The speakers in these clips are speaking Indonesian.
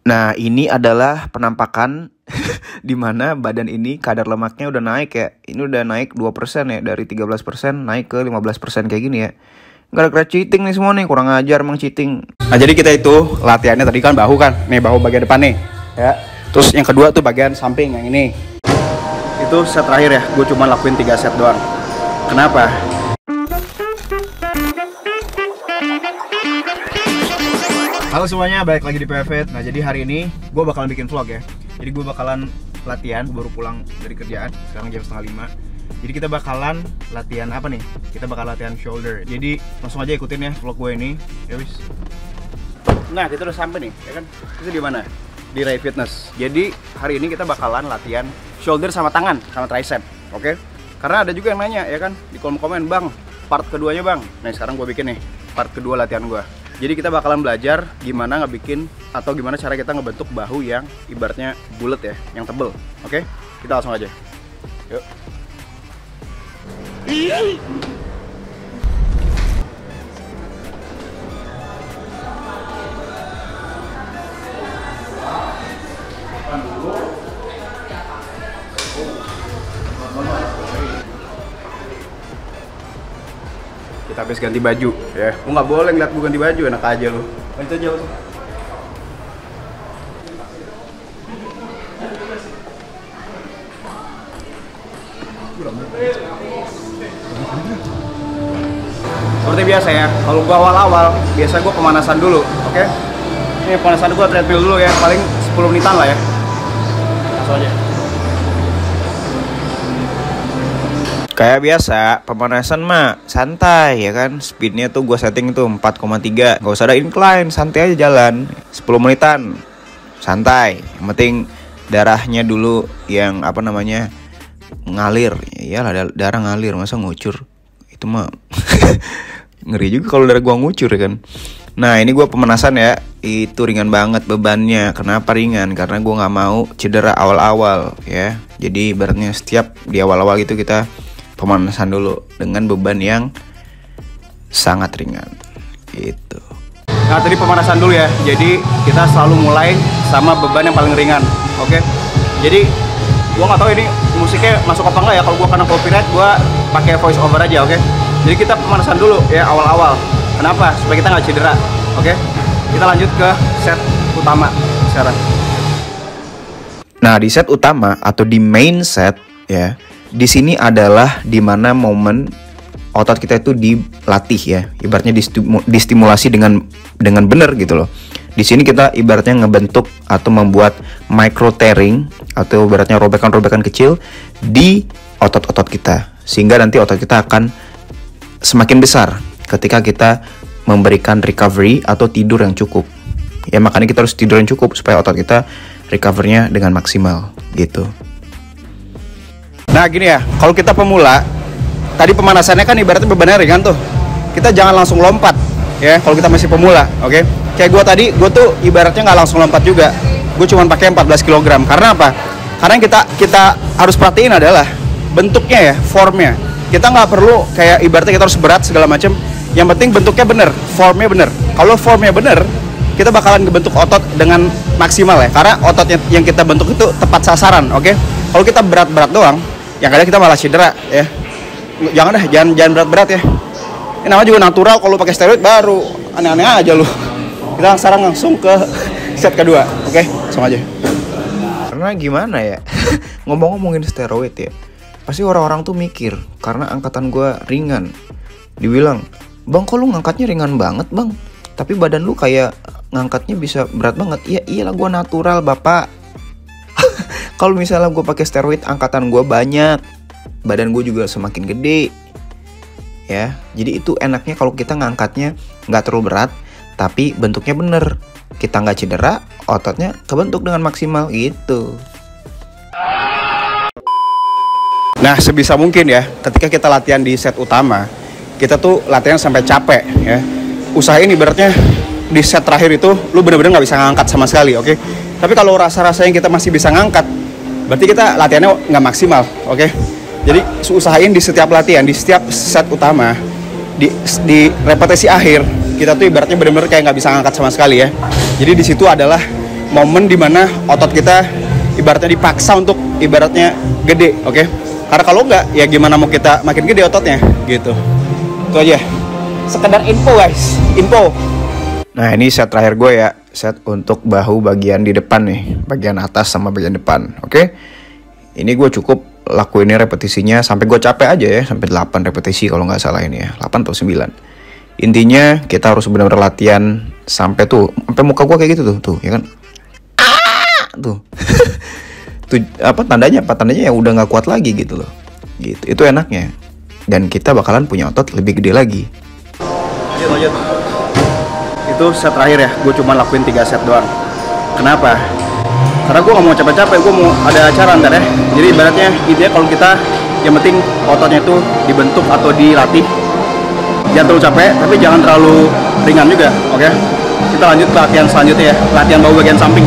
Nah, ini adalah penampakan di mana badan ini kadar lemaknya udah naik ya. Ini udah naik 2% ya, dari 13% naik ke 15% kayak gini ya. Gara-gara cheating nih semua nih, kurang ajar emang cheating. Nah, jadi kita itu latihannya tadi kan bahu kan. Nih bahu bagian depan nih, ya. Terus yang kedua tuh bagian samping yang ini. Itu set terakhir ya, gue cuma lakuin 3 set doang. Kenapa? Halo semuanya, balik lagi di PFit. Nah, jadi hari ini gue bakalan bikin vlog ya. Jadi gue bakalan latihan, baru pulang dari kerjaan, sekarang jam 4:30. Jadi kita bakalan latihan apa nih? Kita bakal latihan shoulder. Jadi langsung aja ikutin ya vlog gue ini. Ya wis. Nah, kita udah sampai nih, ya kan? Itu di mana? Di Ray Fitness. Jadi hari ini kita bakalan latihan shoulder sama tangan, sama tricep, oke? Karena ada juga yang nanya, ya kan, di kolom komen, bang, part keduanya bang. Nah, sekarang gue bikin nih part kedua latihan gue. Jadi kita bakalan belajar gimana ngebikin atau gimana cara kita ngebentuk bahu yang ibaratnya bulat ya, yang tebel. Oke? Kita langsung aja. Yuk. Kita habis ganti baju ya. Lu nggak boleh ngeliat gue ganti baju, enak aja lu. Itu aja lu. Seperti biasa ya, kalau gua awal-awal biasa gua pemanasan dulu, oke? Ini pemanasan gua treadmill dulu ya, paling 10 menitan lah ya. Langsung aja. Kayak biasa, pemanasan mah santai ya kan. Speednya tuh gue setting tuh 4,3. Gak usah ada incline, santai aja jalan 10 menitan, santai. Yang penting darahnya dulu yang apa namanya ngalir. Iyalah, darah ngalir, masa ngucur. Itu mah ngeri juga kalau darah gue ngucur ya kan. Nah, ini gue pemanasan ya. Itu ringan banget bebannya. Kenapa ringan? Karena gue gak mau cedera awal-awal ya. Jadi ibaratnya setiap di awal-awal gitu kita pemanasan dulu dengan beban yang sangat ringan gitu. Nah, tadi pemanasan dulu ya. Jadi kita selalu mulai sama beban yang paling ringan, oke? Jadi gua nggak tahu ini musiknya masuk apa enggak ya. Kalau gua kena copyright, gua pakai voice over aja, oke? Jadi kita pemanasan dulu ya awal-awal. Kenapa? Supaya kita nggak cedera, oke? Kita lanjut ke set utama sekarang. Nah, di set utama atau di main set ya, di sini adalah dimana momen otot kita itu dilatih ya, ibaratnya distimulasi dengan benar gitu loh. Di sini kita ibaratnya ngebentuk atau membuat micro tearing atau ibaratnya robekan-robekan kecil di otot-otot kita, sehingga nanti otot kita akan semakin besar ketika kita memberikan recovery atau tidur yang cukup. Ya makanya kita harus tidur yang cukup supaya otot kita recovernya dengan maksimal gitu. Nah gini ya, kalau kita pemula, tadi pemanasannya kan ibaratnya bebannya ringan tuh. Kita jangan langsung lompat ya, kalau kita masih pemula, oke? Kayak gue tadi, gue tuh ibaratnya nggak langsung lompat juga. Gue cuma pakai 14 kg. Karena apa? Karena yang kita harus perhatiin adalah bentuknya ya, formnya. Kita nggak perlu kayak ibaratnya kita harus berat segala macam. Yang penting bentuknya bener, formnya bener. Kalau formnya bener, kita bakalan ngebentuk otot dengan maksimal ya. Karena otot yang kita bentuk itu tepat sasaran, oke? Kalau kita berat-berat doang, yang kadang kita malah cedera ya. Jangan berat-berat ya. Ini namanya juga natural. Kalau pakai steroid baru aneh-aneh aja lu. Kita sekarang langsung ke set kedua, oke? Langsung aja. Karena gimana ya, ngomongin steroid ya, pasti orang-orang tuh mikir karena angkatan gue ringan. Dibilang, bang kok lu ngangkatnya ringan banget bang, tapi badan lu kayak ngangkatnya bisa berat banget. Iya iyalah, gue natural bapak. Kalau misalnya gue pakai steroid, angkatan gue banyak, badan gue juga semakin gede, ya. Jadi itu enaknya kalau kita ngangkatnya nggak terlalu berat, tapi bentuknya bener, kita nggak cedera, ototnya kebentuk dengan maksimal gitu. Nah sebisa mungkin ya, ketika kita latihan di set utama, kita tuh latihan sampai capek ya. Usahain ibaratnya di set terakhir itu lu bener-bener nggak bisa ngangkat sama sekali, oke? Tapi kalau rasa-rasanya kita masih bisa ngangkat, berarti kita latihannya nggak maksimal, oke? Jadi usahain di setiap latihan, di setiap set utama, di repetisi akhir, kita tuh ibaratnya benar-benar kayak nggak bisa ngangkat sama sekali ya. Jadi di situ adalah momen dimana otot kita ibaratnya dipaksa untuk ibaratnya gede, oke? Karena kalau enggak, ya gimana mau kita makin gede ototnya, gitu. Itu aja. Sekedar info guys, info. Nah ini set terakhir gue ya, set untuk bahu bagian di depan nih, bagian atas sama bagian depan, oke? Ini gue cukup lakuinnya repetisinya sampai gue capek aja ya, sampai 8 repetisi kalau nggak salah ini ya, 8 atau 9. Intinya kita harus benar-benar latihan sampai muka gue kayak gitu tuh, ya kan? Tuh. Tuh apa tandanya? Tandanya ya udah nggak kuat lagi gitu loh. Gitu. Itu enaknya. Dan kita bakalan punya otot lebih gede lagi. Lanjut. Itu set terakhir ya, gue cuma lakuin 3 set doang. Kenapa? Karena gue gak mau capek-capek, gue mau ada acara ntar ya. Jadi ibaratnya intinya kalau kita yang penting ototnya itu dibentuk atau dilatih. Jangan terlalu capek, tapi jangan terlalu ringan juga, oke? Kita lanjut ke latihan selanjutnya ya, latihan bahu bagian samping.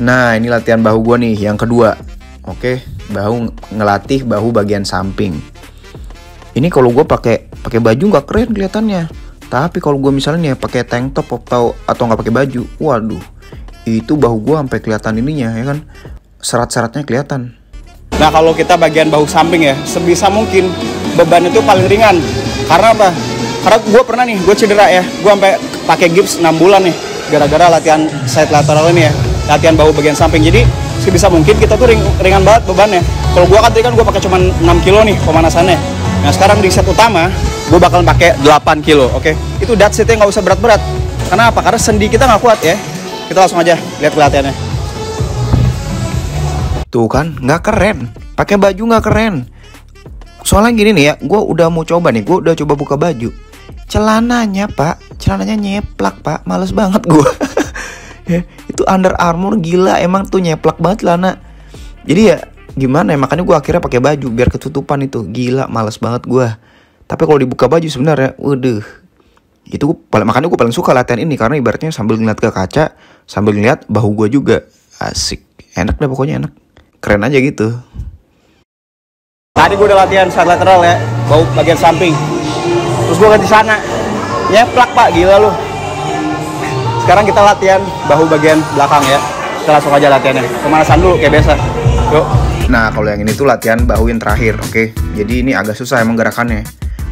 Nah ini latihan bahu gue nih, yang kedua. Oke, ngelatih bahu bagian samping. Ini kalau gue pakai baju nggak keren kelihatannya. Tapi kalau gue misalnya nih pakai tank top atau nggak pakai baju, waduh, itu bahu gue sampai kelihatan ininya ya kan, serat-seratnya kelihatan. Nah kalau kita bagian bahu samping ya, sebisa mungkin beban itu paling ringan. Karena apa? Karena gue pernah nih, gue cedera ya, gue sampai pakai gips 6 bulan nih, gara-gara latihan side lateral ini ya, latihan bahu bagian samping. Jadi sebisa mungkin kita tuh ringan banget bebannya. Kalau gue tadi kan gue pakai cuma 6 kilo nih pemanasannya. Nah sekarang di set utama gue bakalan pakai 8 kilo, oke? Itu that's it-nya nggak usah berat-berat. Karena apa? Karena sendi kita nggak kuat ya. Kita langsung aja lihat latihannya. Tuh kan, nggak keren. Pakai baju nggak keren. Soalnya gini nih ya, gue udah mau coba nih, gue udah coba buka baju. Celananya nyeplak pak, males banget gue. Ya, itu Under Armour gila, emang tuh nyeplak banget celana. Jadi ya gimana ya, makanya gue akhirnya pakai baju biar ketutupan itu. Gila, males banget gue. Tapi kalau dibuka baju sebenarnya, waduh, itu makanya gue paling suka latihan ini karena ibaratnya sambil ngeliat ke kaca, sambil ngeliat bahu gue juga, asik, enak dah pokoknya, enak, keren aja gitu. Tadi gue udah latihan side lateral ya, bahu bagian samping. Terus gue ganti sana, nyeplak pak, gila lu. Sekarang kita latihan bahu bagian belakang ya. Kita langsung aja latihannya, pemanasan dulu kayak biasa. Yuk. Nah kalau yang ini tuh latihan bahu yang terakhir, oke? Jadi ini agak susah emang gerakannya.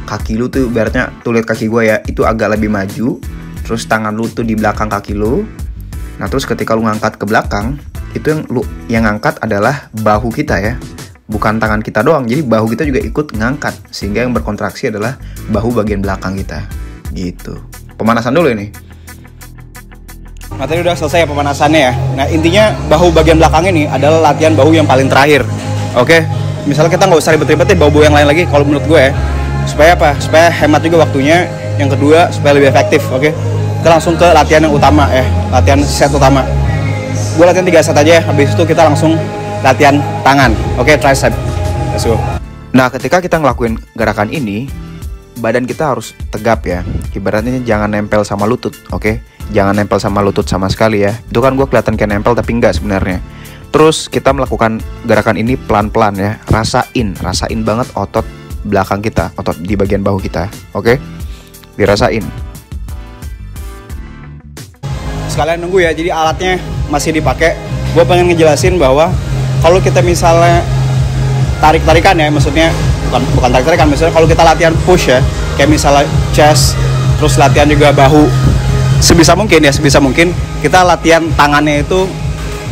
Kaki lu tuh ibaratnya, tuh lihat kaki gue ya, itu agak lebih maju. Terus tangan lu tuh di belakang kaki lu. Nah terus ketika lu ngangkat ke belakang, itu yang ngangkat adalah bahu kita ya, bukan tangan kita doang. Jadi bahu kita juga ikut ngangkat, sehingga yang berkontraksi adalah bahu bagian belakang kita. Gitu. Pemanasan dulu ini. Nah tadi udah selesai ya pemanasannya ya. Nah intinya bahu bagian belakang ini adalah latihan bahu yang paling terakhir. Oke? Misalnya kita nggak usah ribet-ribetin bahu-bahu yang lain lagi kalau menurut gue ya. Supaya apa? Supaya hemat juga waktunya. Yang kedua supaya lebih efektif, oke? Kita langsung ke latihan yang utama ya, latihan set utama. Gue latihan 3 set aja ya, habis itu kita langsung latihan tangan, oke? Tricep. Let's go. Nah ketika kita ngelakuin gerakan ini, badan kita harus tegap ya. Ibaratnya jangan nempel sama lutut, oke? Jangan nempel sama lutut sama sekali ya. Itu kan gue kelihatan kayak nempel tapi enggak sebenarnya. Terus kita melakukan gerakan ini pelan-pelan ya. Rasain banget otot belakang kita, otot di bagian bahu kita, oke? Dirasain. Sekalian nunggu ya, jadi alatnya masih dipakai. Gue pengen ngejelasin bahwa kalau kita misalnya tarik-tarikan ya, maksudnya bukan tarik-tarikan, misalnya kalau kita latihan push ya, kayak misalnya chest, terus latihan juga bahu, sebisa mungkin kita latihan tangannya itu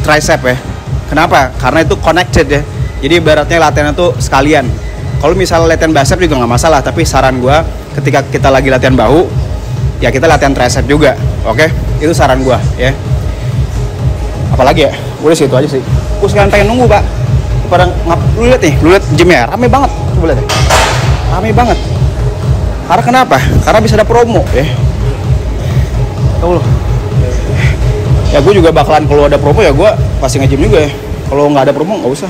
tricep ya. Kenapa? Karena itu connected ya. Jadi ibaratnya latihan itu sekalian. Kalau misalnya latihan bicep juga nggak masalah, tapi saran gue ketika kita lagi latihan bahu, ya kita latihan tricep juga, oke? Itu saran gue ya. Apalagi ya, udah situ aja sih. Gue sekarang pengen nunggu pak. Lu lihat nih, lu lihat gymnya rame banget, coba lihat deh. Rame banget. Karena kenapa? Karena bisa ada promo ya. Tahu lo. Ya gue juga bakalan kalau ada promo ya gue pasti nge-gym juga ya. Kalau nggak ada promo nggak usah.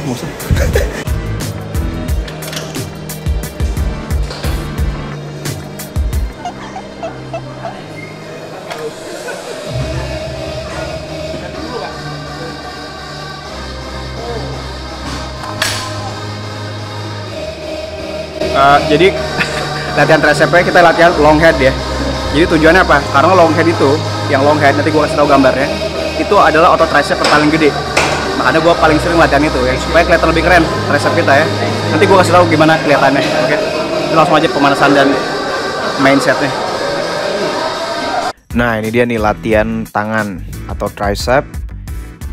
Jadi latihan tricepnya kita latihan long head ya. Jadi tujuannya apa? Karena long head itu, yang long head nanti gue kasih tahu gambarnya, itu adalah otot tricep yang paling gede. Makanya gue paling sering latihan itu ya, supaya kelihatan lebih keren tricep kita ya. Nanti gue kasih tahu gimana kelihatannya, oke? Itu langsung aja pemanasan dan mindsetnya. Nah, ini dia nih latihan tangan atau tricep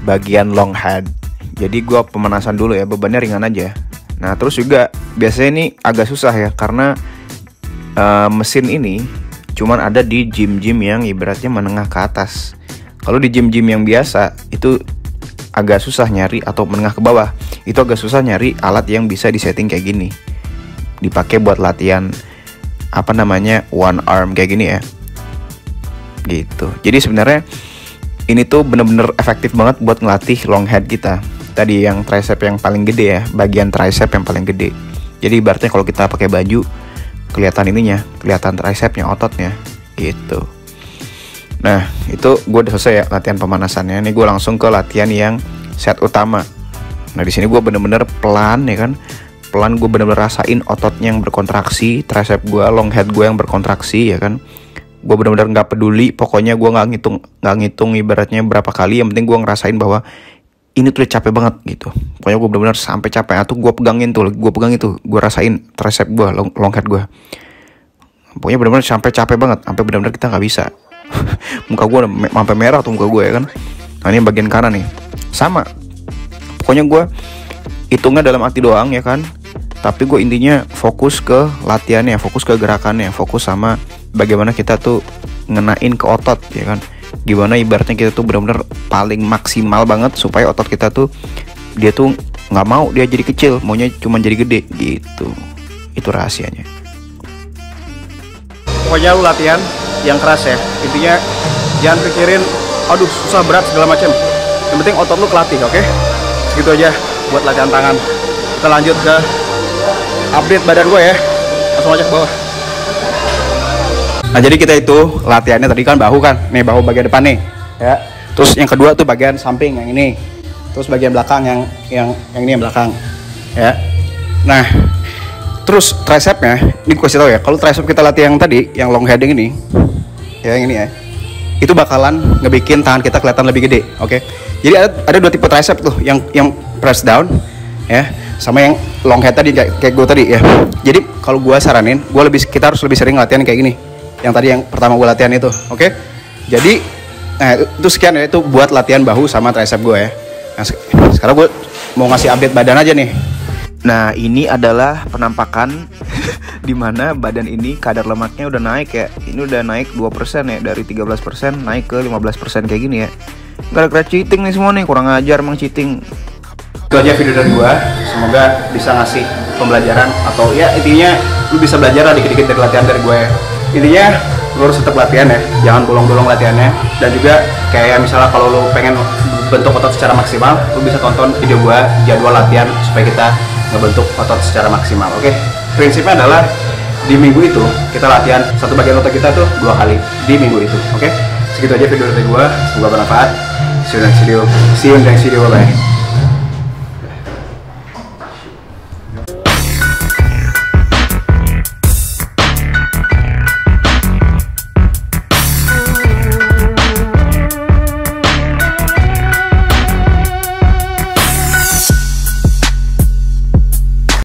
bagian long head. Jadi gue pemanasan dulu ya, bebannya ringan aja. Nah, terus juga biasanya ini agak susah ya, karena mesin ini cuman ada di gym-gym yang ibaratnya menengah ke atas. Kalau di gym-gym yang biasa itu agak susah nyari, atau menengah ke bawah itu agak susah nyari alat yang bisa disetting kayak gini, dipakai buat latihan apa namanya one arm kayak gini ya, gitu. Jadi sebenarnya ini tuh bener-bener efektif banget buat ngelatih long head kita. Tadi yang tricep yang paling gede ya, bagian tricep yang paling gede. Jadi ibaratnya kalau kita pakai baju, kelihatan ininya, kelihatan tricepnya, ototnya, gitu. Nah, itu gue udah selesai ya latihan pemanasannya. Ini gue langsung ke latihan yang set utama. Nah, di sini gue bener-bener pelan ya kan, pelan. Gue bener-bener rasain ototnya yang berkontraksi, tricep gue, long head gue yang berkontraksi ya kan. Gue bener-bener nggak peduli, pokoknya gue nggak ngitung ibaratnya berapa kali. Yang penting gue ngerasain bahwa ini tuh udah capek banget gitu. Pokoknya gue bener-bener sampai capek. Atau gue pegangin tuh, gue rasain tricep gue, long head gue. Pokoknya bener-bener sampai capek banget, sampai bener-bener kita nggak bisa. Muka gue sampai merah tuh muka gue ya kan. Nah, ini bagian kanan nih, sama. Pokoknya gue hitungnya dalam arti doang ya kan. Tapi gue intinya fokus ke latihannya, fokus ke gerakannya, fokus sama bagaimana kita tuh ngenain ke otot ya kan. Gimana ibaratnya kita tuh benar-benar paling maksimal banget supaya otot kita tuh dia tuh nggak mau dia jadi kecil, maunya cuma jadi gede gitu. Itu rahasianya. Pokoknya lu latihan yang keras ya. Intinya jangan pikirin aduh susah berat segala macam. Yang penting otot lu kelatih, oke? Segitu aja buat latihan tangan. Kita lanjut ke update badan gue ya. Langsung aja ke bawah. Nah, jadi kita itu latihannya tadi kan bahu kan, nih bahu bagian depan nih, ya. Terus yang kedua tuh bagian samping yang ini, terus bagian belakang yang ini yang belakang, ya. Nah, terus tricepnya, ini gue kasih tau ya, kalau tricep kita latihan yang tadi, yang long heading ini, ya yang ini ya, itu bakalan ngebikin tangan kita kelihatan lebih gede, oke? Jadi ada dua tipe tricep tuh, yang press down, ya, sama yang long head tadi kayak gue tadi ya. Jadi kalau gue saranin, kita harus lebih sering latihan kayak gini. Yang tadi yang pertama gue latihan itu, oke? Jadi, nah itu sekian ya, itu buat latihan bahu sama tricep gue ya. Nah, sekarang gue mau ngasih update badan aja nih. Nah, ini adalah penampakan dimana badan ini kadar lemaknya udah naik ya. Ini udah naik 2% ya, dari 13% naik ke 15% kayak gini ya. Gara-gara cheating nih semua nih, kurang ajar emang cheating. Itu aja video dari gue, semoga bisa ngasih pembelajaran atau ya intinya lu bisa belajar lah dikit-dikit dari latihan dari gue ya. Intinya lu harus tetap latihan ya, jangan bolong-bolong latihannya. Dan juga kayak misalnya kalau lu pengen bentuk otot secara maksimal, lu bisa tonton video gue jadwal latihan supaya kita ngebentuk otot secara maksimal, oke? Prinsipnya adalah di minggu itu kita latihan satu bagian otot kita tuh 2 kali di minggu itu, oke? Segitu aja video dari gue, semoga bermanfaat. See you in the next video, bye.